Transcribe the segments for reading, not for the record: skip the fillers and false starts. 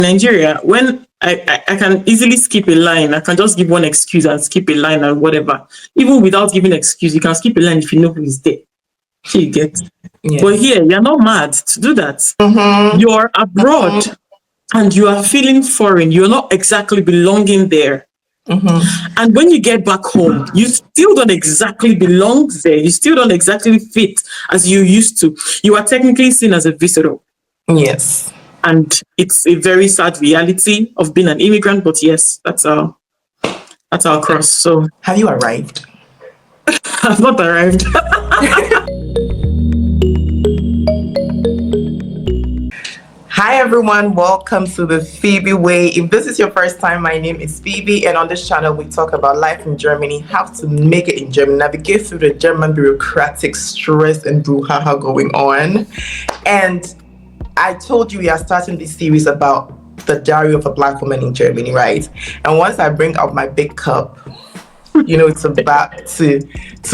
Nigeria, when I can easily skip a line, I can just give one excuse and skip a line and whatever. Even without giving excuse, you can skip a line if you know who is there. You get. Yes. But here, you're not mad to do that. You're abroad and you are feeling foreign. You're not exactly belonging there. And when you get back home, you still don't exactly belong there. You still don't exactly fit as you used to. You are technically seen as a visitor. Yes. And it's a very sad reality of being an immigrant. But yes, that's our cross. So have you arrived? I've not arrived. Hi everyone, welcome to the Phoebe Way. If this is your first time, my name is Phoebe, and on this channel we talk about life in Germany, how to make it in Germany, navigate through the German bureaucratic stress and brouhaha going on. And I told you we are starting this series about the diary of a Black woman in Germany, right? And once I bring out my big cup, you know it's about to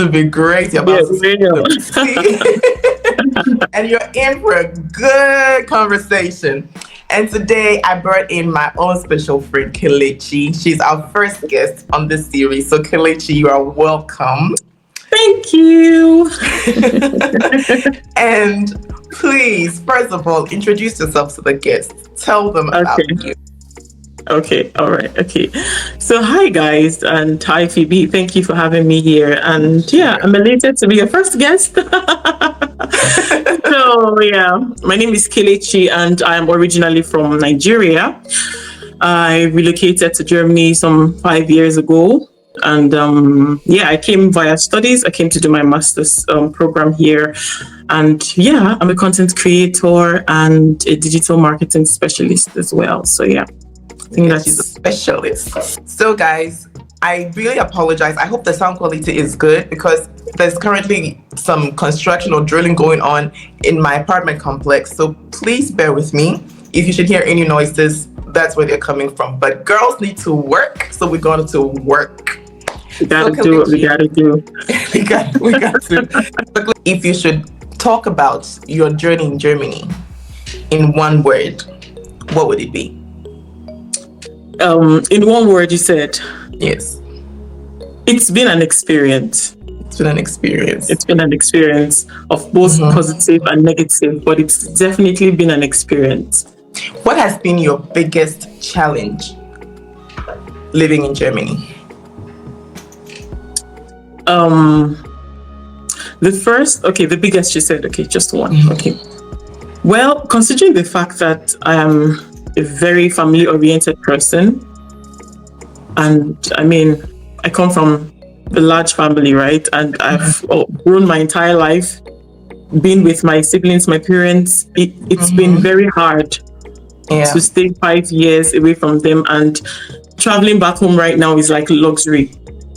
be great. You're about and you're in for a good conversation. And today I brought in my own special friend, Kelechi. She's our first guest on this series. So Kelechi, you are welcome. Thank you. And please, first of all, introduce yourself to the guests. Tell them about you. Okay, all right, okay. So hi guys, and hi Phoebe, thank you for having me here. And yeah, I'm elated to be your first guest. So yeah, my name is Kelechi and I'm originally from Nigeria. I relocated to Germany some 5 years ago. And yeah, I came via studies. I came to do my master's program here. And yeah, I'm a content creator and a digital marketing specialist as well. So yeah. I think she's a specialist. So guys, I really apologize. I hope the sound quality is good because there's currently some construction or drilling going on in my apartment complex. So please bear with me. If you should hear any noises, that's where they're coming from. But girls need to work, so we're going to work. We gotta do what we gotta do. we got to. If you should talk about your journey in Germany in one word, what would it be? In one word, you said? Yes. It's been an experience. It's been an experience. It's been an experience of both positive and negative, but it's definitely been an experience. What has been your biggest challenge living in Germany? The biggest, you said, okay, just one. Okay. Well, considering the fact that I am a very family-oriented person, and I mean, I come from a large family, right? And I've grown my entire life, been with my siblings, my parents. It's been very hard to stay 5 years away from them, and traveling back home right now is like luxury,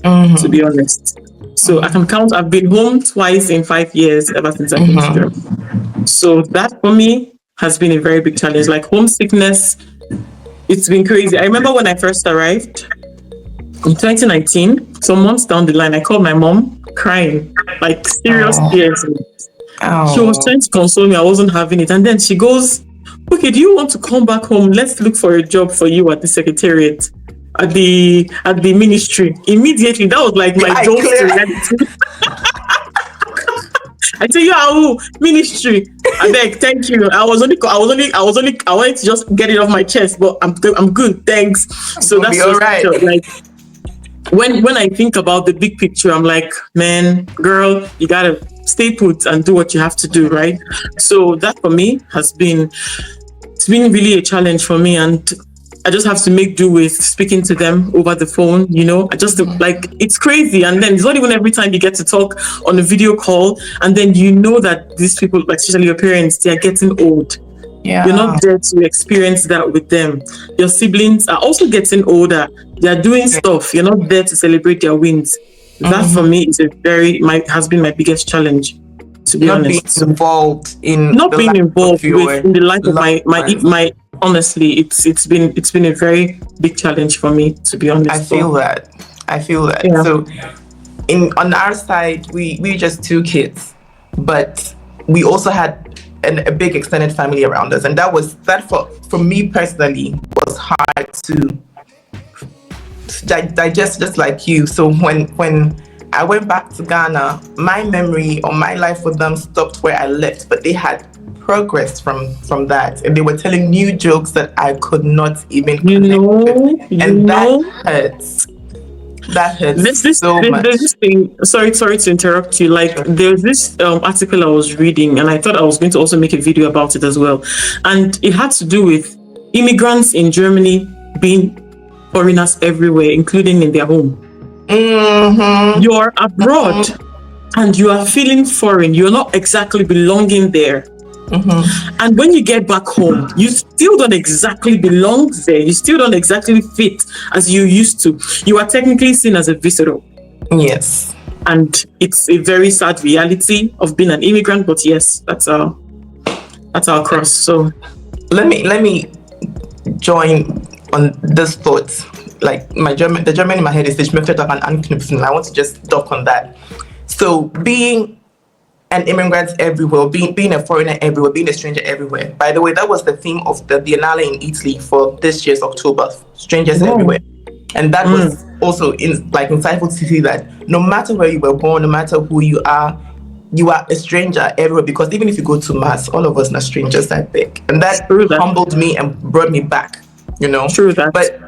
to be honest. So I can count, I've been home twice in 5 years ever since I came to Germany. So that for me has been a very big challenge. Like homesickness, it's been crazy. I remember when I first arrived in 2019, some months down the line, I called my mom crying, like serious tears. She was trying to console me, I wasn't having it. And then she goes, okay, do you want to come back home? Let's look for a job for you at the secretariat, at the ministry. Immediately, that was like my job to reality. I tell you, ministry. I beg, thank you. I wanted to just get it off my chest, but I'm good, thanks. So that's all right. Like when I think about the big picture, I'm like, man, girl, you gotta stay put and do what you have to do, right? So that for me it's been really a challenge for me, and I just have to make do with speaking to them over the phone, you know. I just like, it's crazy. And then it's not even every time you get to talk on a video call, and then you know that these people, like especially your parents, they are getting old. Yeah. You're not there to experience that with them. Your siblings are also getting older. They're doing stuff. You're not there to celebrate their wins. That for me is has been my biggest challenge, to be honest. Being involved in not being involved in the life of my honestly, it's been a very big challenge for me, to be honest. I feel that. Yeah. So on our side, we just two kids, but we also had a big extended family around us, and that for me personally was hard to digest, just like you. So when I went back to Ghana, my memory or my life with them stopped where I left, but they had progressed from that, and they were telling new jokes that I could not even connect with, and that hurts. That hurts so much. There's this thing. Sorry to interrupt you. Like, there's this article I was reading, and I thought I was going to also make a video about it as well. And it had to do with immigrants in Germany being foreigners everywhere, including in their home. Mm-hmm. You're abroad, and you are feeling foreign. You're not exactly belonging there. Mm-hmm. And when you get back home, you still don't exactly belong there. You still don't exactly fit as you used to. You are technically seen as a visitor. Yes. And it's a very sad reality of being an immigrant. But yes, that's our cross. So let me join on this thought. Like the German in my head is ich möchte daran anknüpfen. I want to just dock on that. So being an immigrant everywhere, being a foreigner everywhere, being a stranger everywhere. By the way, that was the theme of the Biennale in Italy for this year's October, strangers everywhere. And that was also insightful to see that no matter where you were born, no matter who you are a stranger everywhere, because even if you go to Mass, all of us are strangers that big. And that humbled me and brought me back, you know? True that. But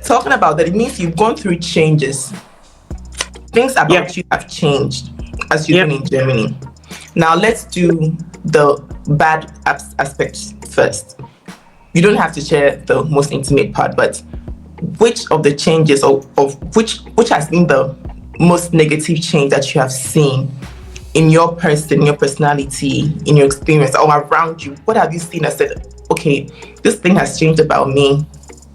talking about that, it means you've gone through changes. Things about you have changed as you've been in Germany. Now let's do the bad aspects first. You don't have to share the most intimate part, but which of the changes of which has been the most negative change that you have seen in your person, in your personality, in your experience, or around you? What have you seen and said, okay, this thing has changed about me.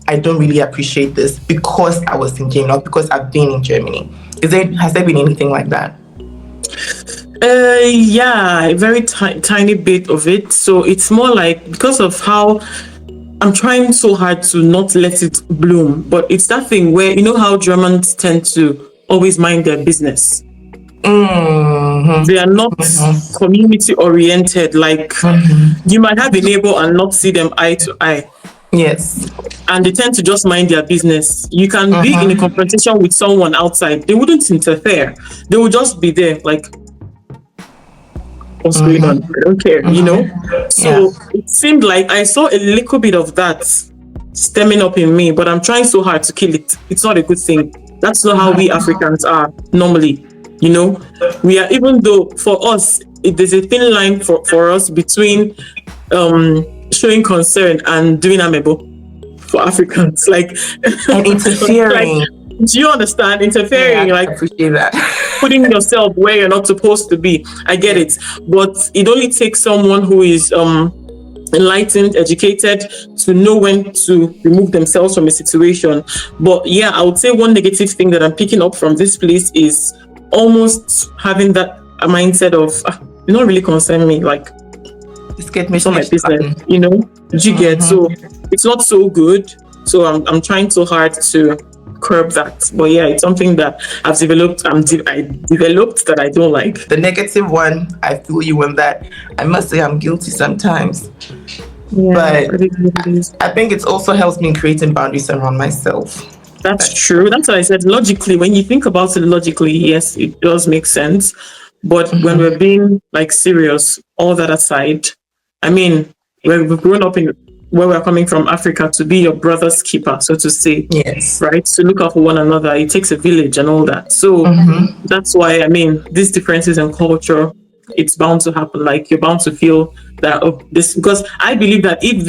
I don't really appreciate this because I was in Germany, or because I've been in Germany. Has there been anything like that? A very tiny bit of it. So it's more like, because of how I'm trying so hard to not let it bloom, but it's that thing where, you know how Germans tend to always mind their business. Mm-hmm. They are not community oriented. Like, you might have a neighbor and not see them eye to eye. Yes. And they tend to just mind their business. You can be in a confrontation with someone outside. They wouldn't interfere. They would just be there like, what's going on? I don't care, you know? So it seemed like I saw a little bit of that stemming up in me, but I'm trying so hard to kill it. It's not a good thing. That's not how we Africans are normally, you know? We are, even though for us, there's a thin line for us between showing concern and doing amebo for Africans. Like, and interfering. Like, do you understand? Interfering, I appreciate that. Putting yourself where you're not supposed to be. I get it. But it only takes someone who is enlightened, educated, to know when to remove themselves from a situation. But yeah, I would say one negative thing that I'm picking up from this place is almost having that mindset of, it not really concern me. Like, it's not my business, you know? Did you get? So it's not so good. So I'm trying so hard to curb that. But yeah, it's something that I've developed. I developed that I don't like. The negative one, I feel you on that. I must say I'm guilty sometimes. Yeah, but I think it also helps me in creating boundaries around myself. That's true. That's what I said. Logically, when you think about it logically, yes, it does make sense. But when we're being like serious, all that aside, I mean, we've grown up in where we're coming from, Africa, to be your brother's keeper, so to say. Yes. Right? To look out for one another. It takes a village and all that. So that's why, I mean, these differences in culture, it's bound to happen. Like, you're bound to feel that this, because I believe that if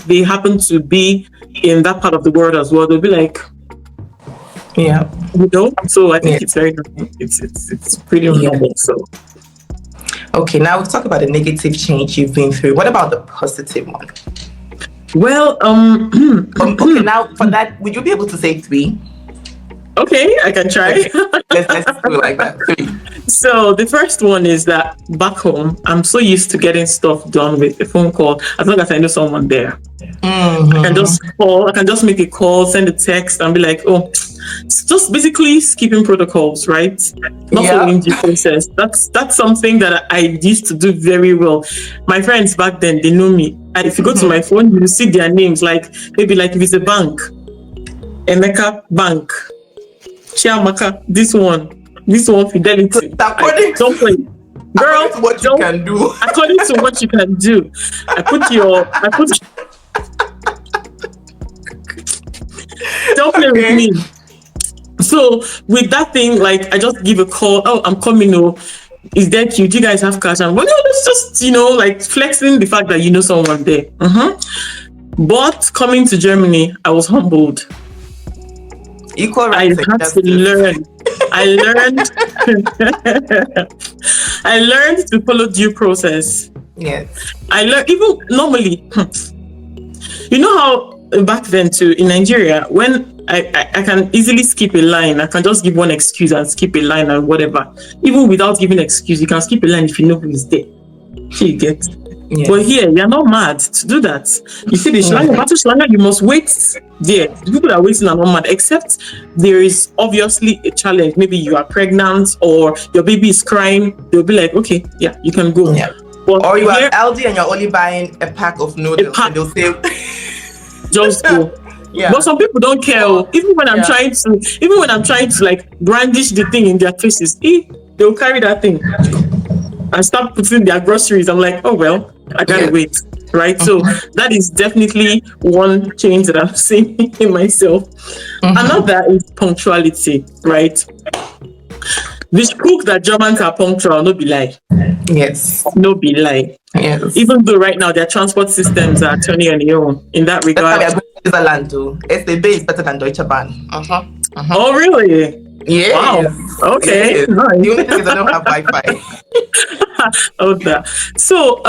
they happen to be in that part of the world as well, they'll be like, yeah, you know. So I think it's very, it's pretty normal. So okay, now we'll talk about the negative change you've been through. What about the positive one? Well, okay, now for that, would you be able to say 3? Okay, I can try. Okay. Let's do it like that. 3. So the first one is that back home, I'm so used to getting stuff done with a phone call. As long as I know someone there, I can just call. I can just make a call, send a text, and be like, "Oh, It's just basically skipping protocols, right? Not following the process. That's something that I used to do very well. My friends back then, they know me. And if you go to my phone, you will see their names, like maybe like if it's a bank, Emeka Bank, Chiamaka, this one Fidelity. Don't play. Girl, according to what you can do. According to what you can do. Don't play with me. So with that thing, like I just give a call. Oh, I'm coming. Oh, is that you? Do you guys have cash? And well, no, it's just like flexing the fact that you know someone there. But coming to Germany, I was humbled. Equal rights. I had to learn. I learned to follow due process. Yes. I learned even normally. You know how back then too in Nigeria, when I can easily skip a line, I can just give one excuse and skip a line and whatever. Even without giving excuse, you can skip a line if you know who is there. You get. Yes. But here, you're not mad to do that. You see the battle Schlange, you must wait there. The people that are waiting are not mad, except there is obviously a challenge. Maybe you are pregnant or your baby is crying. They'll be like, okay, yeah, you can go. Yeah. Or you are LD and you're only buying a pack of noodles. And they'll say, just go. Yeah. But some people don't care. Even when I'm trying to like brandish the thing in their faces, they'll carry that thing and start putting their groceries. I'm like, oh well, I gotta wait, right? So that is definitely one change that I'm seeing in myself. Another is punctuality, right? This book that Germans are punctual, no be lie. Yes. No be lie. Yes. Even though right now their transport systems are turning on their own in that regard. That's why we are going to Switzerland too. STB is better than Deutsche Bahn. Oh really? Yeah. Wow. Okay. Yes. Nice. The only thing is I don't have Wi-Fi. So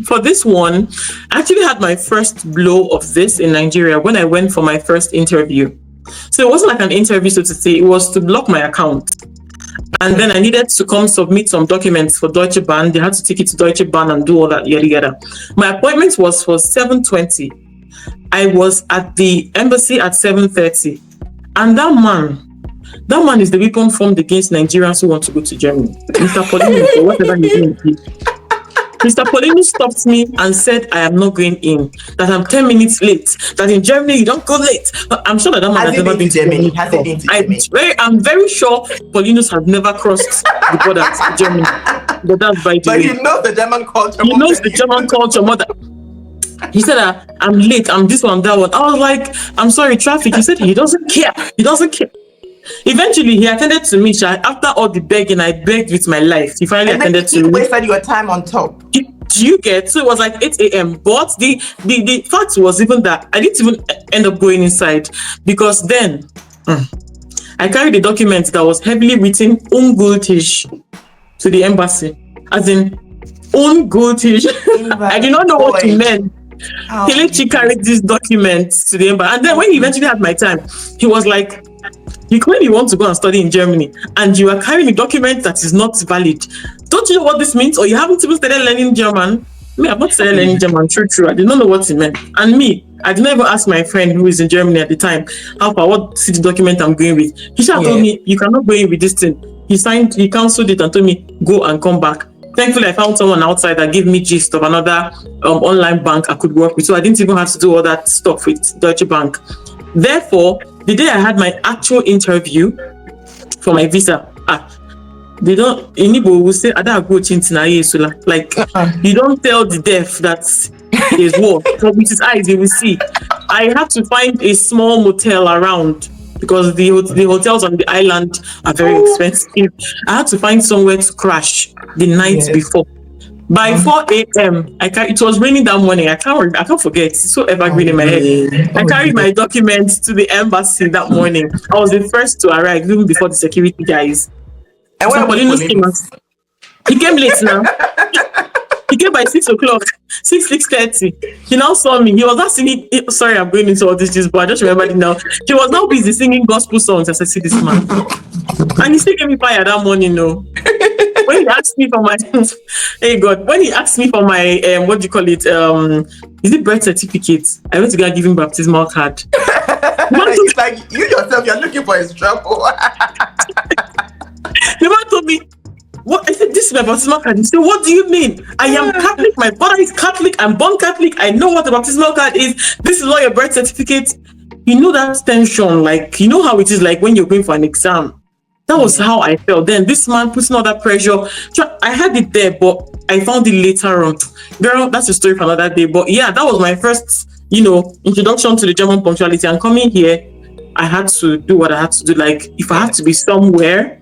for this one, I actually had my first blow of this in Nigeria when I went for my first interview. So it wasn't like an interview, so to say. It was to block my account. And then I needed to come submit some documents for Deutsche Bahn. They had to take it to Deutsche Bahn and do all that yada. My appointment was for 7:20. I was at the embassy at 7:30. And that man is the weapon formed against Nigerians who want to go to Germany. Mr. Polino, or whatever his name is. Mr. Polino stopped me and said, I am not going in, that I'm 10 minutes late, that in Germany you don't go late. I'm sure that man has never been to Germany. I'm very sure Polinos have never crossed the border to Germany. But that's by the way. But he knows the German culture. He knows the German culture more than... He said, I'm late, I'm this one, that one. I was like, I'm sorry, traffic. He said he doesn't care. He doesn't care. Eventually, he attended to me. After all the begging, I begged with my life. He finally attended to me. You wasted your time on top. Do you get? So it was like 8 a.m. But the fact was even that I didn't even end up going inside because then I carried a document that was heavily written ungültig to the embassy. As in, ungültig. I did not know what it meant. Kelechi carried this document to the embassy. And then when he eventually had my time, he was like, you claim you want to go and study in Germany and you are carrying a document that is not valid. Don't you know what this means? Or you haven't even started learning German? I've not started learning German. True. I did not know what it meant. And I did not even ask my friend who is in Germany at the time, what city document I'm going with. He told me, you cannot go in with this thing. He cancelled it and told me, go and come back. Thankfully, I found someone outside that gave me gist of another online bank I could work with. So I didn't even have to do all that stuff with Deutsche Bank. Therefore, the day I had my actual interview for my visa, they don't, in Igbo will say, like, you don't tell the deaf that there's war. So with his eyes, he will see. I had to find a small motel around because the hotels on the island are very expensive. I had to find somewhere to crash the night before. By 4 a.m., it was raining that morning. I can't forget. It's so evergreen in my head. I carried my documents to the embassy that morning. I was the first to arrive, even before the security guys. And so he came late now. He came by 6 o'clock, 6:30. He now saw me. He was not singing. Sorry, I'm going into all this, but I just remembered it now. He was now busy singing gospel songs as I see this man. And he still gave me fire that morning, no. When he asked me for my when he asked me for my what do you call it? Is it birth certificate? I went to go and give him baptismal card. The man It's like you yourself, you're looking for his trouble. The man told me, what? I said, this is my baptismal card. He said, what do you mean? I am Catholic. My father is Catholic. I'm born Catholic. I know what a baptismal card is. This is not your birth certificate. You know that tension. Like, you know how it is like when you're going for an exam. That was how I felt. Then this man putting all that pressure. I had it there, but I found it later on. Girl, that's a story for another day. But yeah, that was my first, introduction to the German punctuality. And coming here, I had to do what I had to do. Like, if I had to be somewhere,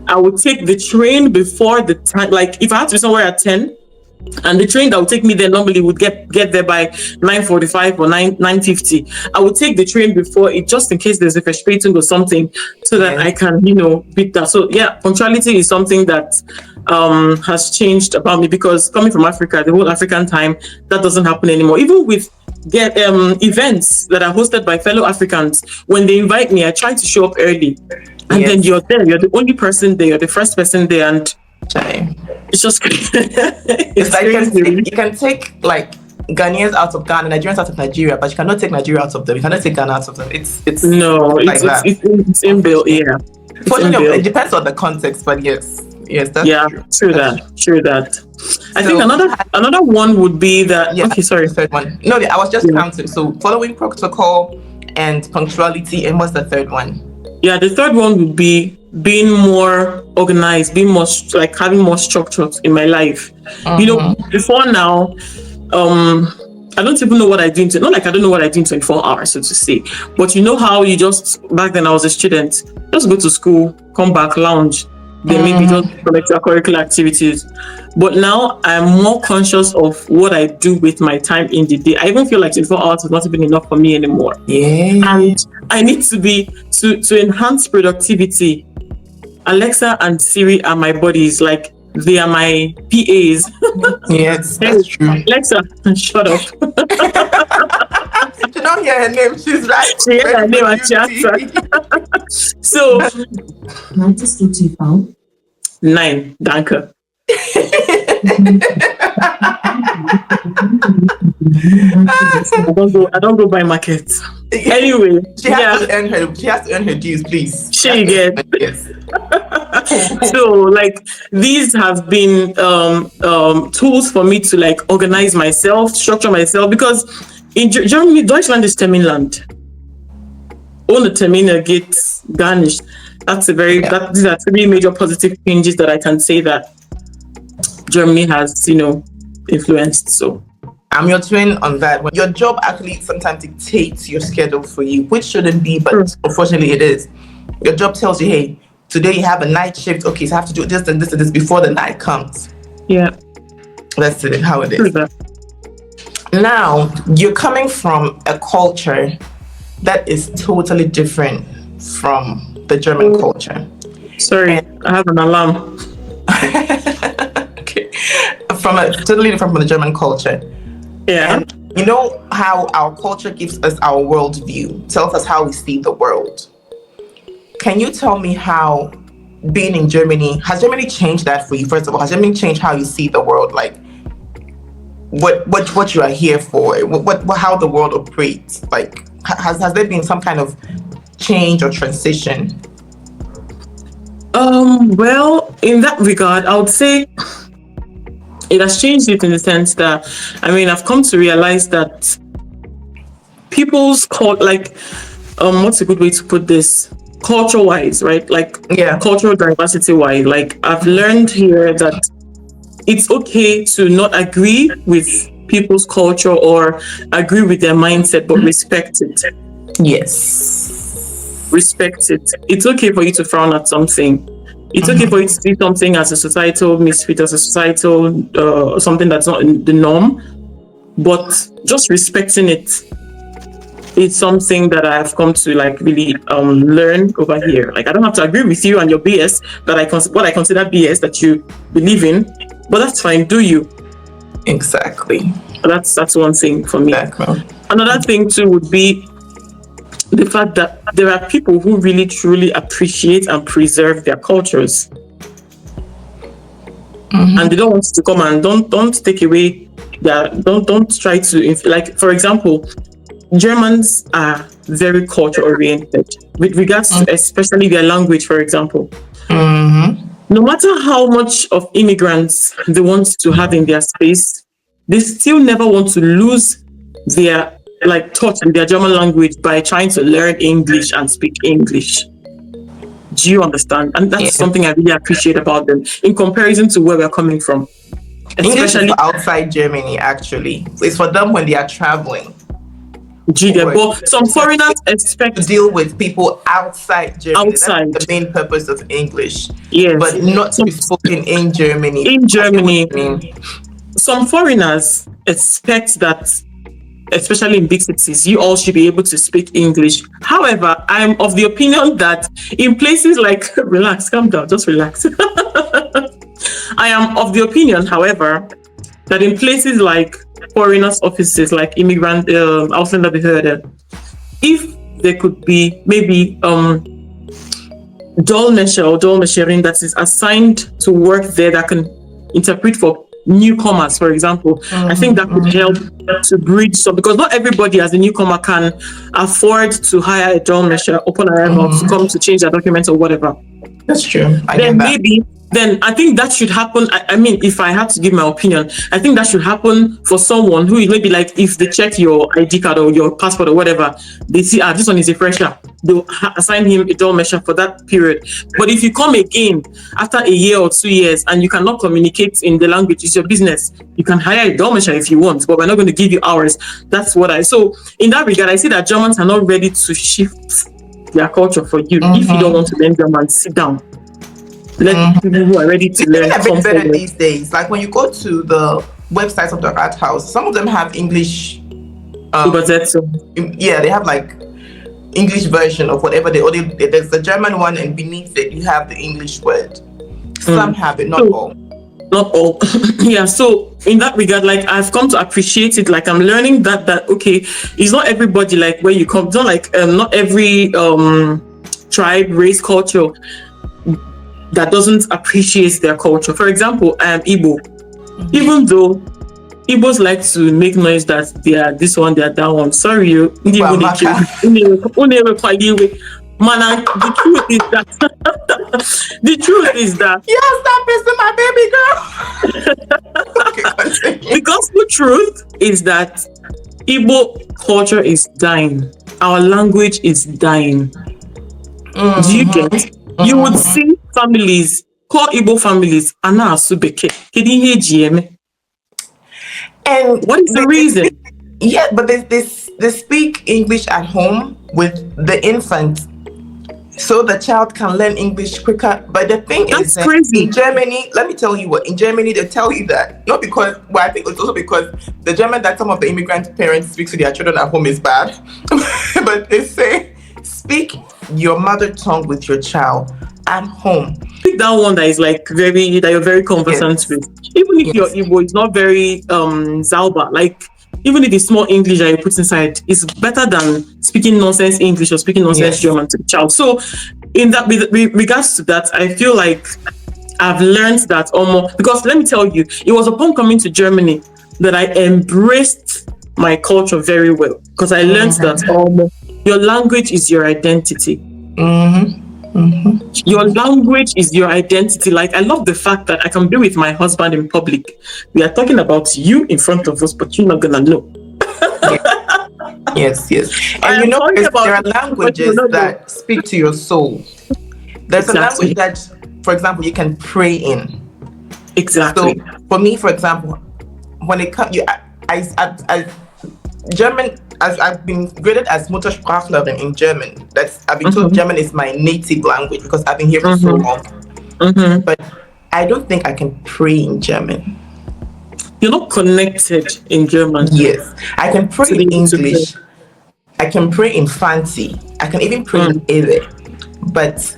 I would take the train before the time. Like, if I had to be somewhere at 10, and the train that would take me there normally would get there by 9:45 or 9:50. I would take the train before it, just in case there's a frustrating or something, so that I can, beat that. So yeah, punctuality is something that has changed about me, because coming from Africa, the whole African time, that doesn't happen anymore. Even with events that are hosted by fellow Africans, when they invite me, I try to show up early. And then you're there, you're the only person there, you're the first person there, and it's just it's like you can take like Ghanaians out of Ghana, Nigerians out of Nigeria, but you cannot take Nigeria out of them. You cannot take Ghana out of them. It's inbuilt. Yeah, it depends on the context, but yes, that's true. True that. I think another one would be that. Yeah, okay, sorry. The third one. No, I was just counting. So following protocol and punctuality, and what's the third one? Yeah, the third one would be being more organized, being more like having more structure in my life. Before now, I don't even know what I do. Not like I don't know what I do in 24 hours, so to say. But you know how you just, back then I was a student, just go to school, come back, lounge, then maybe just collect extracurricular activities. But now I'm more conscious of what I do with my time in the day. I even feel like 24 hours is not even enough for me anymore. Yeah. And I need to to enhance productivity. Alexa and Siri are my buddies. Like, they are my PAs. Yes, that's true. Alexa, shut up. You don't hear her name. She's right. She hears her name and she answers. So, 9, danke. I don't go buy market. Anyway, she has to earn her dues, please. She gets. Yes. So like, these have been tools for me to like organize myself, structure myself, because in Germany, Deutschland is Terminland. Ohne Termine gets garnished. These are 3 major positive changes that I can say that Germany has, influenced. So I'm your twin on that one. Your job actually sometimes dictates your schedule for you, which shouldn't be, but unfortunately it is. Your job tells you, hey, today you have a night shift. Okay, so I have to do this and this and this before the night comes. Yeah. That's it, how it is. Now, you're coming from a culture that is totally different from the German culture. Sorry, I have an alarm. Okay. Totally different from the German culture. Yeah. And you know how our culture gives us our worldview, tells us how we see the world. Can you tell me how being in Germany, has Germany changed that for you? First of all, has Germany changed how you see the world? Like what you are here for, how the world operates? Like, has there been some kind of change or transition? Well, in that regard, I would say it has changed it in the sense that, I've come to realize that people's what's a good way to put this? Culture-wise, right? Like, cultural diversity-wise. Like, I've learned here that it's okay to not agree with people's culture or agree with their mindset, but respect it. Yes. Respect it. It's okay for you to frown at something. It's okay for you to see something as a societal misfit, as a societal something that's not the norm, but just respecting it. It's something that I have come to really learn over here. Like, I don't have to agree with you and your BS what I consider BS that you believe in, but that's fine. Do you? Exactly. That's one thing for me. Exactly. Another thing too would be the fact that there are people who really truly appreciate and preserve their cultures, and they don't want to come and don't take away don't try to, like, for example, Germans are very culture oriented with regards to especially their language, for example. No matter how much of immigrants they want to have in their space, they still never want to lose their touch in their German language by trying to learn English and speak English. Do you understand? And that's something I really appreciate about them in comparison to where we're coming from. English is for outside Germany, actually. It's for them when they are traveling. But some foreigners expect to deal with people outside Germany. That's the main purpose of English. Yes. But not to be spoken in Germany. In Germany. Some foreigners expect that, especially in big cities, you all should be able to speak English. However, I'm of the opinion that in places like, relax, calm down, just relax. I am of the opinion, however, that in places like foreigners' offices, like Immigrant, Ausländer Behörde, if there could be maybe Dolmetscher or Dolmetscherin that is assigned to work there that can interpret for newcomers, for example, I think that could help to bridge some, because not everybody as a newcomer can afford to hire a Dolmetscher, open a to come to change their documents or whatever. That's true. Then I think that should happen. I mean, if I had to give my opinion, I think that should happen for someone who is maybe like, if they check your ID card or your passport or whatever, they see, this one is a fresher, they'll assign him a Dolmetscher for that period. But if you come again after a year or 2 years and you cannot communicate in the language, it's your business. You can hire a Dolmetscher if you want, but we're not going to give you hours. That's what so in that regard, I see that Germans are not ready to shift their culture for you. If you don't want to learn German, sit down. Let people who are ready to learn. It's a bit better these days. Like when you go to the websites of the art house, some of them have English. They have like English version of whatever there's the German one, and beneath it you have the English word. Some have it, not all. Not all. Yeah. So in that regard, like I've come to appreciate it. Like I'm learning that okay, it's not everybody like where you come. It's not like not every tribe, race, culture that doesn't appreciate their culture. For example, Igbo. Even though Igbos like to make noise that they are this one, they are that one. Sorry, you. Man, the truth is that stop missing my baby girl. The gospel truth is that Igbo culture is dying. Our language is dying. Do you get? You would see families, call Igbo families, Ana Asubeke. And what is the reason? But they speak English at home with the infant, so the child can learn English quicker. But the thing is, crazy. In Germany, let me tell you what, in Germany, they tell you that, not because, I think it's also because the German that some of the immigrant parents speak to their children at home is bad. But they say, speak your mother tongue with your child at home. Pick that one that is like that you're very conversant with. Even if your Igbo is not very Zauber, like even if it's small English that you put inside, it's better than speaking nonsense English or speaking nonsense German to the child. So in that, with regards to that, I feel like I've learned that almost, because let me tell you, it was upon coming to Germany that I embraced my culture very well, because I learned that your language is your identity. Your language is your identity. Like, I love the fact that I can be with my husband in public. We are talking about you in front of us, but you're not gonna know. Yes. And you know, there are languages that speak to your soul. There's a language that, for example, you can pray in. Exactly. So for me, for example, when it comes, German, as I've been graded as Muttersprachlerin in German. I've been told German is my native language because I've been here for so long. But I don't think I can pray in German. You're not connected in German. Yes, I can pray in English. I can pray in Fancy. I can even pray in Ede. But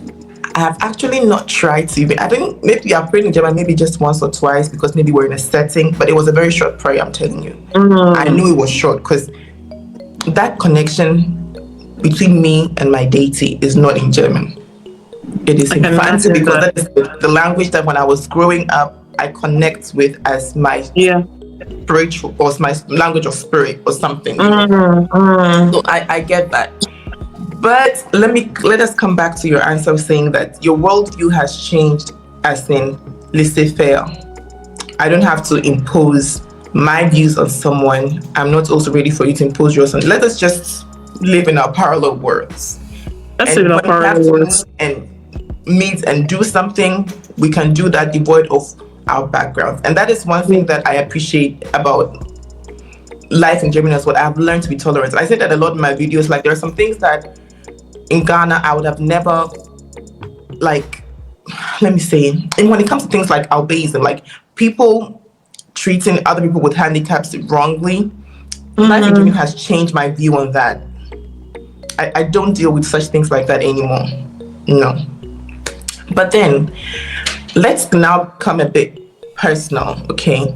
I have actually not tried to even. I think maybe I've prayed in German maybe just once or twice because maybe we're in a setting. But it was a very short prayer. I'm telling you. I knew it was short because that connection between me and my deity is not in German. It is in Fancy because that is the language that when I was growing up, I connect with as my spiritual or my language of spirit or something. So I get that. But let us come back to your answer of saying that your worldview has changed, as in laissez-faire. I don't have to impose my views on someone. I'm not also ready for you to impose yours on. Let us just live in our parallel worlds. That's in our parallel worlds. And meet and do something, we can do that devoid of our backgrounds. And that is one thing that I appreciate about life in Germany as well. I've learned to be tolerant. I say that a lot in my videos. Like, there are some things that in Ghana I would have never, like, let me say, and when it comes to things like albinism, like people treating other people with handicaps wrongly, life in Germany has changed my view on that. I don't deal with such things like that anymore. No. But then, let's now come a bit personal, okay?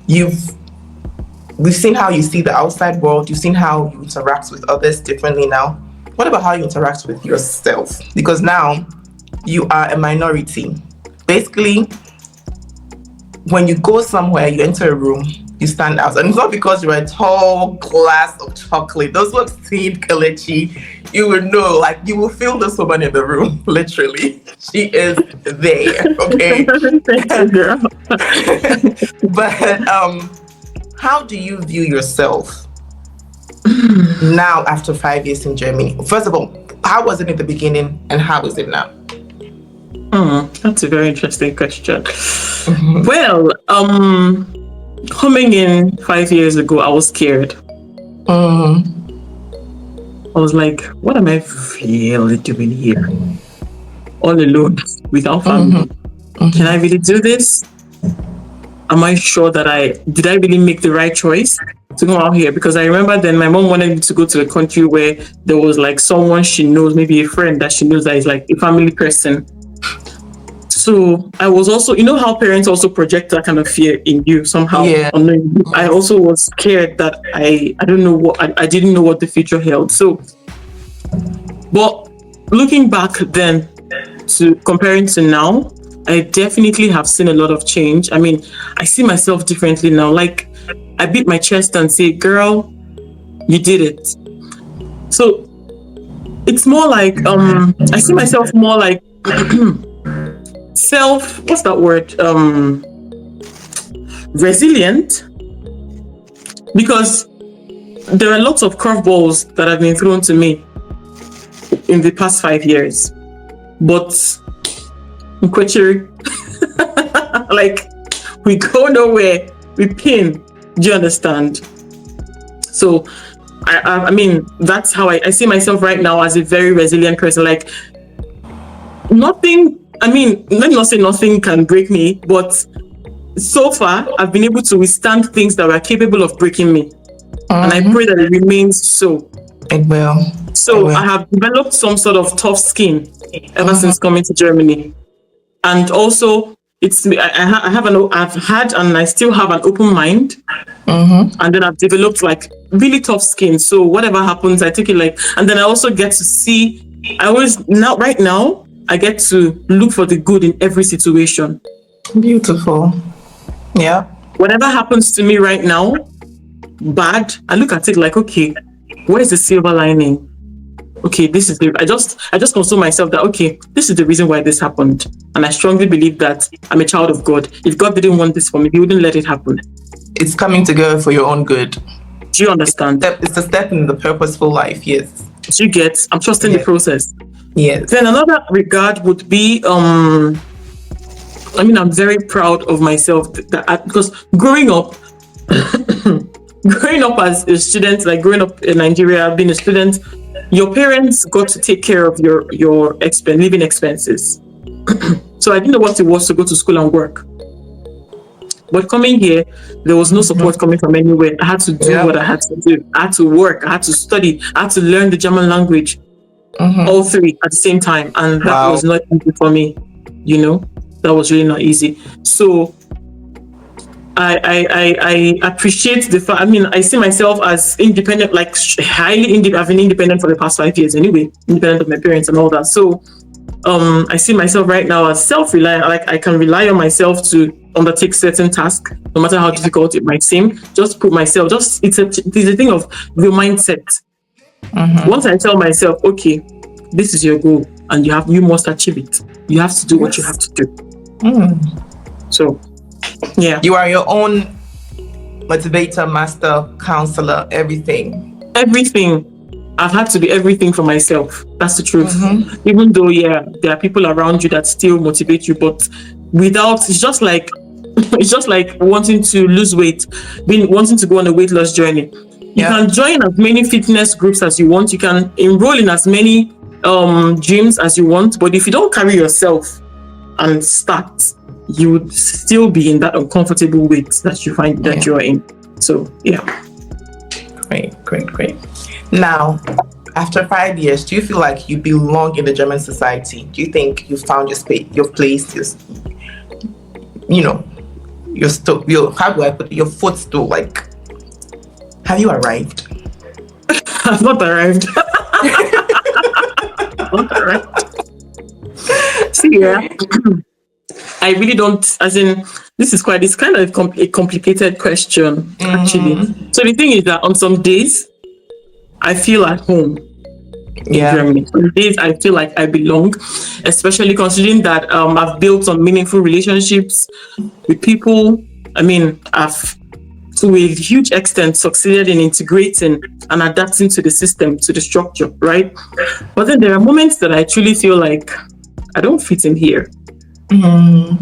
We've seen how you see the outside world. You've seen how you interact with others differently now. What about how you interact with yourself? Because now you are a minority. Basically, when you go somewhere, you enter a room, you stand out. And it's not because you're a tall glass of chocolate. Those who have seen Kelechi, you will know, like, you will feel this woman in the room, literally. She is there, okay? Thank you, girl. But how do you view yourself now after 5 years in Germany? First of all, how was it in the beginning and how is it now? That's a very interesting question. Well, coming in 5 years ago, I was scared. I was like, what am I really doing here? All alone, without family. Can I really do this? Am I sure that did I really make the right choice to go out here? Because I remember then my mom wanted me to go to a country where there was like someone she knows, maybe a friend that she knows that is like a family person. So I was also, you know how parents also project that kind of fear in you somehow. Yeah. I also was scared that I don't know what, I didn't know what the future held. So, but looking back then to comparing to now, I definitely have seen a lot of change. I mean, I see myself differently now. Like, I beat my chest and say, girl, you did it. So it's more like, I see myself more like what's that word? Resilient. Because there are lots of curveballs that have been thrown to me in the past 5 years. But like, we go nowhere, we pin. Do you understand? So I mean, that's how I see myself right now, as a very resilient person. Like, nothing, I mean, let me not say nothing can break me, but so far I've been able to withstand things that were capable of breaking me. And I pray that it remains so. It will. So I have developed some sort of tough skin ever since coming to Germany. And also, I've had and I still have an open mind. And then I've developed like really tough skin. So whatever happens, I take it like, and then I also get to see, right now, I get to look for the good in every situation. Beautiful. Yeah. Whatever happens to me right now, bad, I look at it like, okay, where's the silver lining? Okay, this is I just console myself that, okay, this is the reason why this happened. And I strongly believe that I'm a child of God. If God didn't want this for me, he wouldn't let it happen. It's coming together for your own good. Do you understand? It's a step in the purposeful life, yes. Do you get? I'm trusting the process. Yes. Then another regard would be, I mean, I'm very proud of myself because growing up as a student, like growing up in Nigeria, being a student, your parents got to take care of your living expenses. So I didn't know what it was to go to school and work. But coming here, there was no support coming from anywhere. I had to do what I had to do. I had to work. I had to study. I had to learn the German language. All three at the same time. And that was not easy for me. You know, that was really not easy. So I appreciate the fact, I mean, I see myself as independent, like highly independent. I've been independent for the past 5 years anyway, independent of my parents and all that. So I see myself right now as self-reliant. Like, I can rely on myself to undertake certain tasks, no matter how difficult it might seem. Just put myself, it's a thing of the mindset. Once I tell myself, okay, this is your goal and you must achieve it. You have to do what you have to do. So, yeah. You are your own motivator, master, counselor, everything. Everything. I've had to be everything for myself. That's the truth. Even though, there are people around you that still motivate you, but it's just like wanting to lose weight, wanting to go on a weight loss journey. You can join as many fitness groups as you want. You can enroll in as many gyms as you want. But if you don't carry yourself and start, you would still be in that uncomfortable weight that you find that you're in. So, yeah. Great. Now, after 5 years, do you feel like you belong in the German society? Do you think you found your space, your place, how do I put it? Your footstool? Like, have you arrived? I've not arrived. Not arrived. See, I really don't, as in, this is kind of a complicated question, actually. So the thing is that on some days, I feel at home in Germany. Some days I feel like I belong, especially considering that I've built some meaningful relationships with people. I mean, I've, to a huge extent, succeeded in integrating and adapting to the system, to the structure, right? But then there are moments that I truly feel like I don't fit in here. And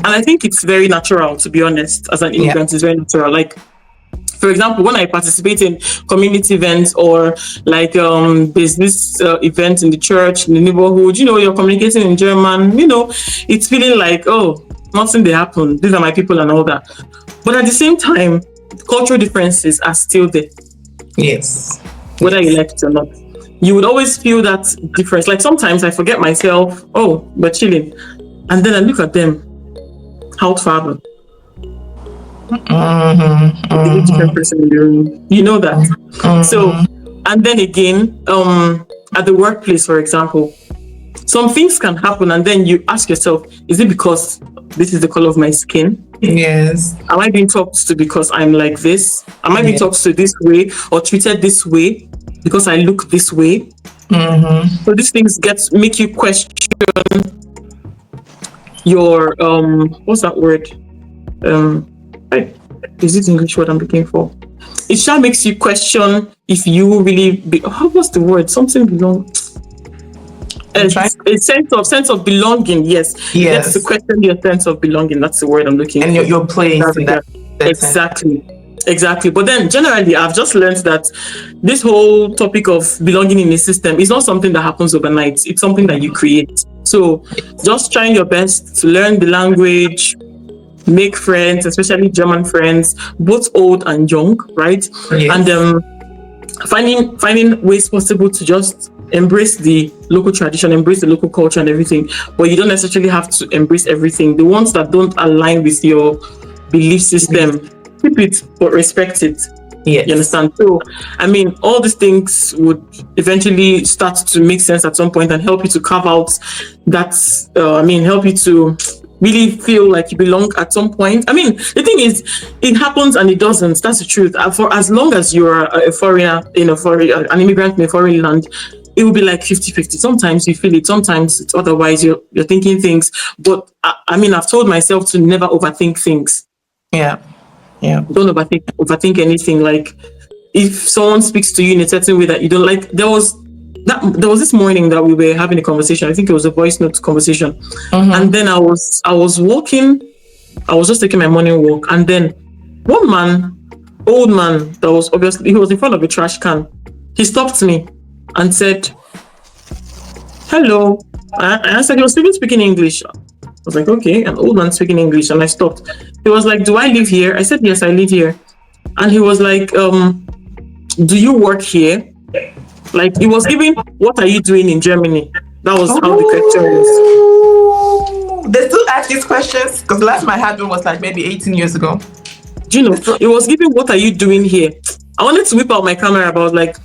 I think it's very natural, to be honest, as an immigrant. It's very natural. Like, for example, when I participate in community events or like business events in the church, in the neighborhood, you're communicating in German, it's feeling like, oh, nothing they happen. These are my people and all that. But at the same time, cultural differences are still there. Yes. Whether you like it or not. You would always feel that difference. Like sometimes I forget myself, oh, we're chilling. And then I look at them, how far. Different person in the room. You know that. So, and then again, at the workplace, for example, some things can happen and then you ask yourself, is it because this is the color of my skin? Yes. Am I being talked to because I'm like this? Am I being talked to this way or treated this way because I look this way? So these things make you question your what's that word? Is it English word I'm looking for? It shall makes you question if you really what's the word? Something belong. A sense of belonging. Yes. That's to question your sense of belonging. That's the word I'm looking for. And your place in that. Exactly. But then generally, I've just learned that this whole topic of belonging in a system is not something that happens overnight. It's something that you create. So just trying your best to learn the language, make friends, especially German friends, both old and young, right? Yes. And finding ways possible to just embrace the local tradition, embrace the local culture and everything. But you don't necessarily have to embrace everything. The ones that don't align with your belief system, keep it but respect it. Yes. You understand? So, I mean, all these things would eventually start to make sense at some point and help you to carve out that, help you to really feel like you belong at some point. I mean, the thing is, it happens and it doesn't. That's the truth. For as long as you're a foreigner an immigrant in a foreign land, it will be like 50-50. Sometimes you feel it, sometimes it's otherwise. You're thinking things. But I've told myself to never overthink things. Yeah. Don't overthink anything. Like if someone speaks to you in a certain way that you don't like, there was this morning that we were having a conversation. I think it was a voice note conversation. And then I was walking. I was just taking my morning walk, and then one old man, that was obviously, he was in front of a trash can. He stopped me and said, "Hello." I said, he was speaking English. I was like, okay, an old man speaking English, and I stopped. He was like, "Do I live here?" I said, "Yes, I live here." And he was like, "Do you work here?" Like, he was giving, "What are you doing in Germany?" That was how the question was. They still ask these questions? Because the last time I had one was like maybe 18 years ago. Do you know, it was giving, "What are you doing here?" I wanted to whip out my camera, but I was like,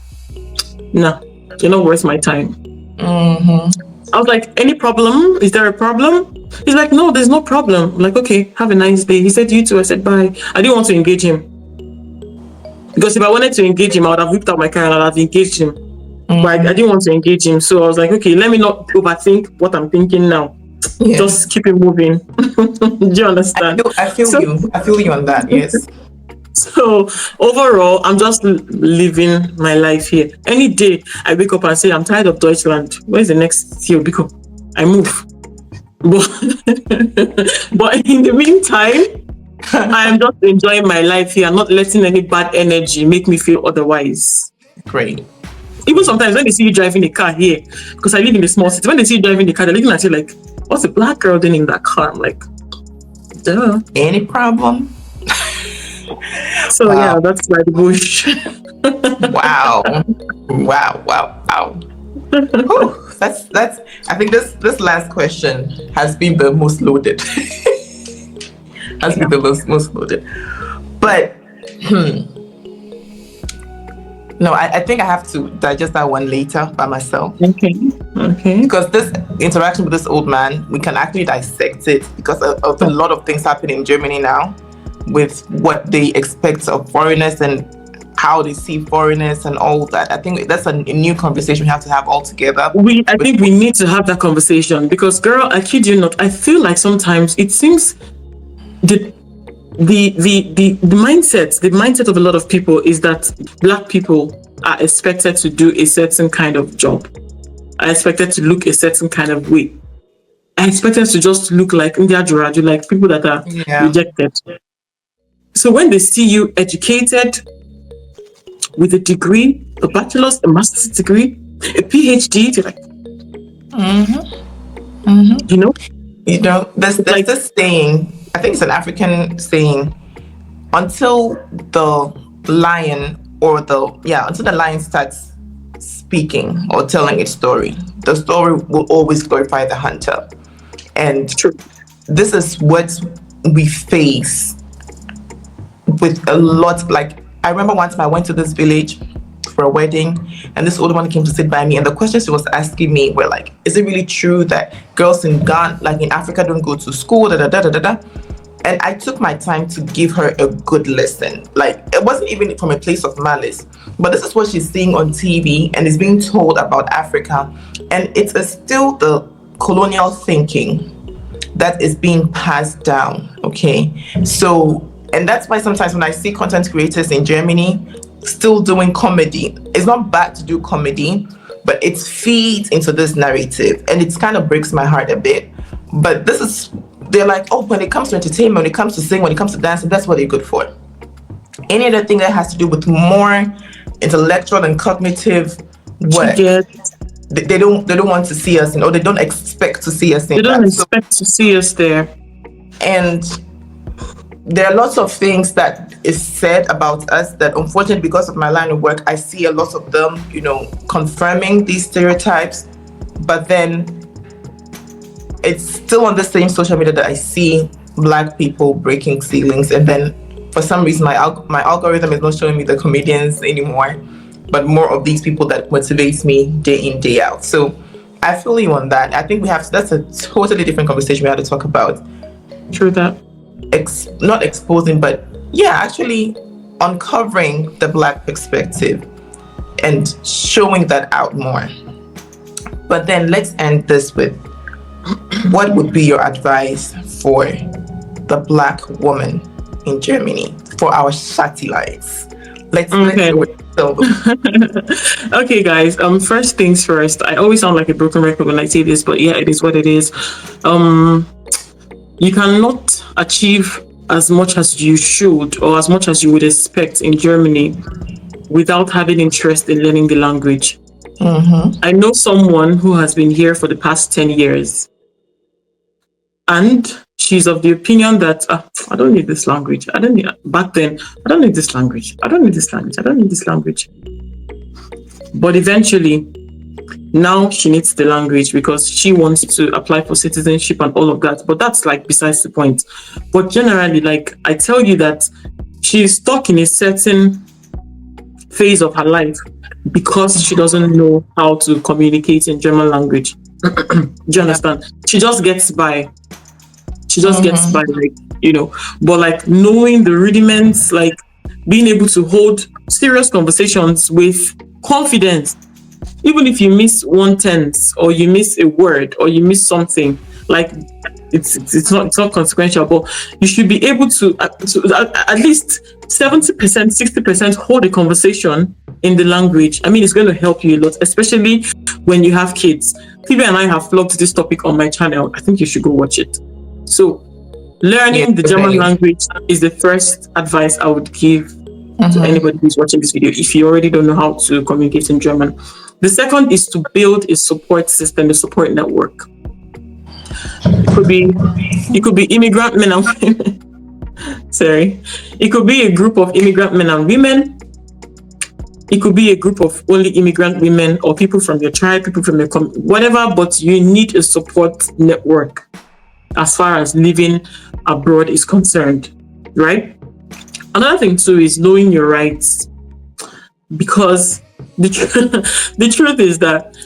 nah, you're not worth my time. I was like, "Any problem? Is there a problem?" He's like, "No, there's no problem." I'm like, "Okay, have a nice day." He said, "You too." I said, "Bye." I didn't want to engage him Because if I wanted to engage him, I would have whipped out my car and I'd have engaged him. Mm-hmm. But I didn't want to engage him. So I was like, okay, let me not overthink what I'm thinking now. Yeah. Just keep it moving. Do you understand? I feel you on that, yes. So overall, I'm just living my life here. Any day I wake up and say, I'm tired of Deutschland. Where's the next CEO? Because I move. But in the meantime, I am just enjoying my life here, not letting any bad energy make me feel otherwise. Great. Even sometimes when they see you driving a car here, because I live in a small city, when they see you driving the car, they're looking at you like, what's a black girl doing in that car? I'm like, duh. Any problem? So wow. Yeah, that's my bush. Wow. Whew, that's. I think this last question has been the most loaded. Been the most loaded. But no, I think I have to digest that one later by myself. Okay. Because this interaction with this old man, we can actually dissect it because of a lot of things happening in Germany now, with what they expect of foreigners and how they see foreigners and all that. I think that's a new conversation we have to have all together. I think we need to have that conversation because, girl, I kid you not, I feel like sometimes it seems the mindset of a lot of people is that black people are expected to do a certain kind of job, are expected to look a certain kind of way, are expected to just look like India Juraju, like people that are rejected. So when they see you educated with a degree, a bachelor's, a master's degree, a PhD, they're like, you know, there's this saying, I think it's an African saying, until the lion starts speaking or telling its story, the story will always glorify the hunter. And this is what we face with a lot. Like, I remember one time I went to this village for a wedding and this old woman came to sit by me, and the questions she was asking me were like, is it really true that girls in Ghana, like in Africa, don't go to school, And I took my time to give her a good lesson. Like, it wasn't even from a place of malice, but this is what she's seeing on TV and is being told about Africa. And it's still the colonial thinking that is being passed down, okay? So, and that's why sometimes when I see content creators in Germany still doing comedy, it's not bad to do comedy, but it feeds into this narrative and it kind of breaks my heart a bit. But they're like, oh, when it comes to entertainment, when it comes to singing, when it comes to dancing, that's what they're good for. Any other thing that has to do with more intellectual and cognitive work, they don't want to see us in, or they don't expect to see us in. They don't expect to see us there. And there are lots of things that is said about us that, unfortunately, because of my line of work, I see a lot of them, confirming these stereotypes. But then it's still on the same social media that I see Black people breaking ceilings, and then for some reason my algorithm is not showing me the comedians anymore, but more of these people that motivates me day in, day out. So I feel you on that. I think that's a totally different conversation we have to talk about. True that. Not exposing, but actually uncovering the Black perspective and showing that out more. But then let's end this with, what would be your advice for the Black woman in Germany, for our satellites? Let's do it. Okay, guys. First things first. I always sound like a broken record when I say this, but yeah, it is what it is. You cannot achieve as much as you should or as much as you would expect in Germany without having interest in learning the language. I know someone who has been here for the past 10 years, and she's of the opinion that I don't need this language. Back then, I don't need this language. I don't need this language. But eventually, now she needs the language because she wants to apply for citizenship and all of that. But that's like besides the point. But generally, like I tell you that she's stuck in a certain phase of her life because she doesn't know how to communicate in German language. Do you understand? She just gets by. But like knowing the rudiments, like being able to hold serious conversations with confidence. Even if you miss one tense or you miss a word or you miss something, like it's not consequential, but you should be able to at least 70%, 60% hold a conversation in the language. I mean, it's going to help you a lot, especially when you have kids. Phoebe and I have vlogged this topic on my channel. I think you should go watch it. So learning the German language is the first advice I would give to anybody who's watching this video if you already don't know how to communicate in German. The second is to build a support system, a support network. It could be immigrant men and women. Sorry. It could be a group of immigrant men and women. It could be a group of only immigrant women or people from your tribe, people from your whatever, but you need a support network as far as living abroad is concerned, right? Another thing too is knowing your rights, because the truth is that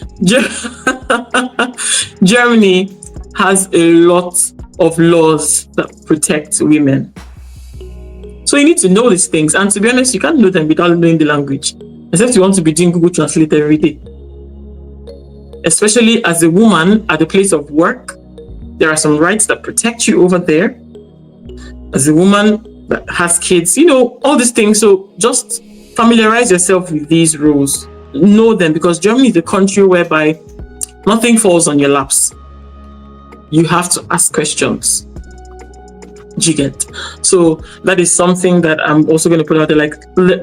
Germany has a lot of laws that protect women. So you need to know these things, and to be honest, you can't know them without knowing the language, except you want to be doing Google Translate every day. Especially as a woman at the place of work, there are some rights that protect you over there. As a woman that has kids, all these things. So just familiarize yourself with these rules. Know them, because Germany is a country whereby nothing falls on your laps. You have to ask questions. Do you get? So that is something that I'm also going to put out there. Like,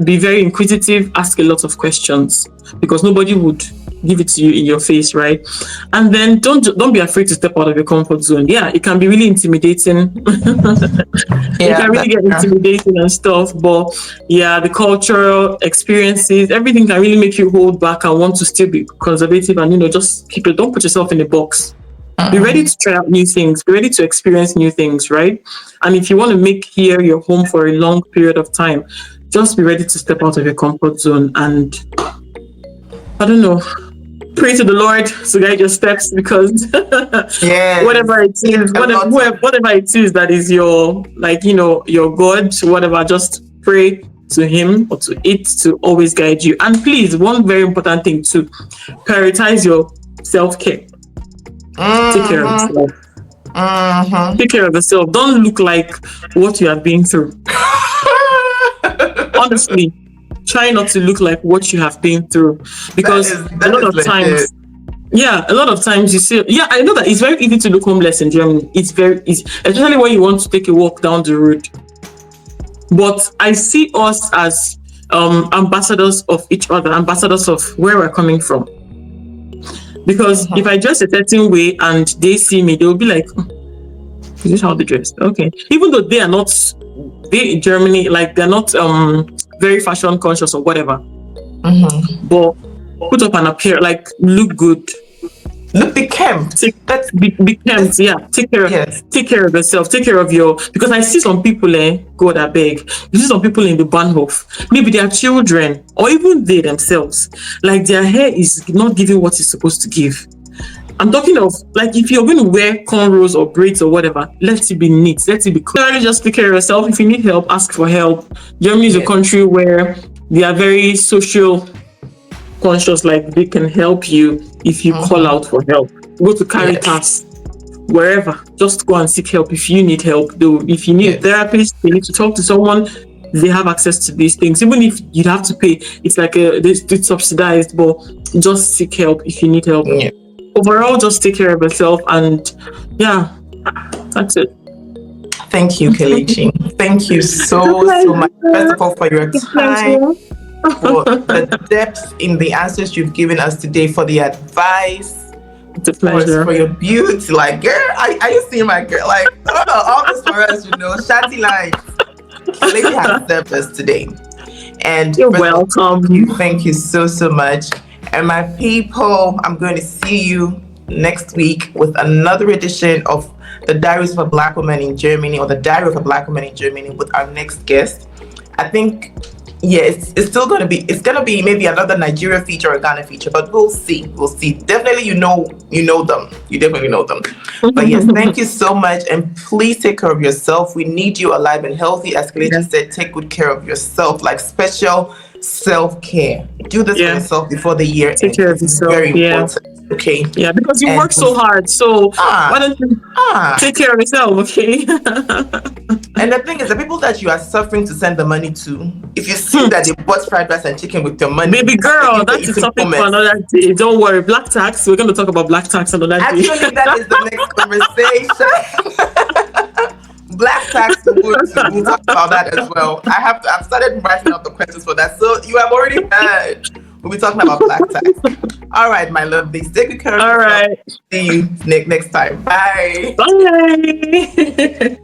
be very inquisitive, ask a lot of questions, because nobody would give it to you in your face, right? And then don't be afraid to step out of your comfort zone. Yeah, it can be really intimidating. It can really get intimidating and stuff, but yeah, the cultural experiences, everything can really make you hold back and want to still be conservative and just keep it. Don't put yourself in a box. Be ready to try out new things. Be ready to experience new things, right? And if you want to make here your home for a long period of time, just be ready to step out of your comfort zone and, I don't know, pray to the Lord to guide your steps, because whatever it is, whatever it is that is your, your God, whatever, just pray to Him or to it to always guide you. And please, one very important thing too, prioritize your self-care. Take care of yourself. Take care of yourself. Don't look like what you have been through. Honestly, try not to look like what you have been through, because a lot of times you see. Yeah, I know that it's very easy to look homeless in Germany. It's very easy, especially when you want to take a walk down the road. But I see us as ambassadors of each other, ambassadors of where we're coming from. Because if I dress a certain way and they see me, they'll be like, is this how they dress? Okay. Even though they in Germany, they're not very fashion conscious or whatever. But put up an appearance, look good. Be kempt. Be kempt, yeah. Take care of yourself. Take care of because I see some people, God, I beg. You see some people in the Bahnhof, maybe their children or even they themselves, their hair is not giving what it's supposed to give. I'm talking of, if you're going to wear cornrows or braids or whatever, let it be neat. Let it be clearly. Just take care of yourself. If you need help, ask for help. Germany is a country where they are very social conscious, they can help you if you call out for help. Go to Caritas, wherever. Just go and seek help if you need help. If you need a therapist, you need to talk to someone, they have access to these things. Even if you'd have to pay, it's it's subsidized, but just seek help if you need help. Overall, just take care of yourself, and that's it. Thank you, Kelechi. Thank you so much. First of all, for your time, for the depth in the answers you've given us today, for the advice. It's a pleasure. For your beauty, girl, are you seeing my girl? All this for us, shawty lines. Kelechi has served us today, and you're welcome. Thank you so much. And my people, I'm going to see you next week with another edition of the Diaries of a Black Woman in Germany, or the Diary of a Black Woman in Germany, with our next guest. I think Yeah, it's still gonna be maybe another Nigeria feature or Ghana feature, but we'll see. We'll see. Definitely, you know them. You definitely know them. But yes, thank you so much, and please take care of yourself. We need you alive and healthy. As Kelechi Yeah. said, take good care of yourself, like special self-care. Do this for Yeah. yourself before the year Take ends. care of It's yourself. very Yeah. important. Okay. Yeah, because you And work so hard. So ah why don't you ah take care of yourself, okay? And the thing is, the people that you are suffering to send the money to, if you see that they bought fried rice and chicken with your money, Baby girl, that's that's a the eating topic for moment. another day. Don't worry. Black tax. We're going to talk about black tax another day. Actually, that is the next conversation. Black tax, we'll talk about that as well. I've started writing out the questions for that. So you have already heard. We'll be talking about black tax. All right, my lovelies. Take good care of All yourself. right. See you next time. Bye. Bye.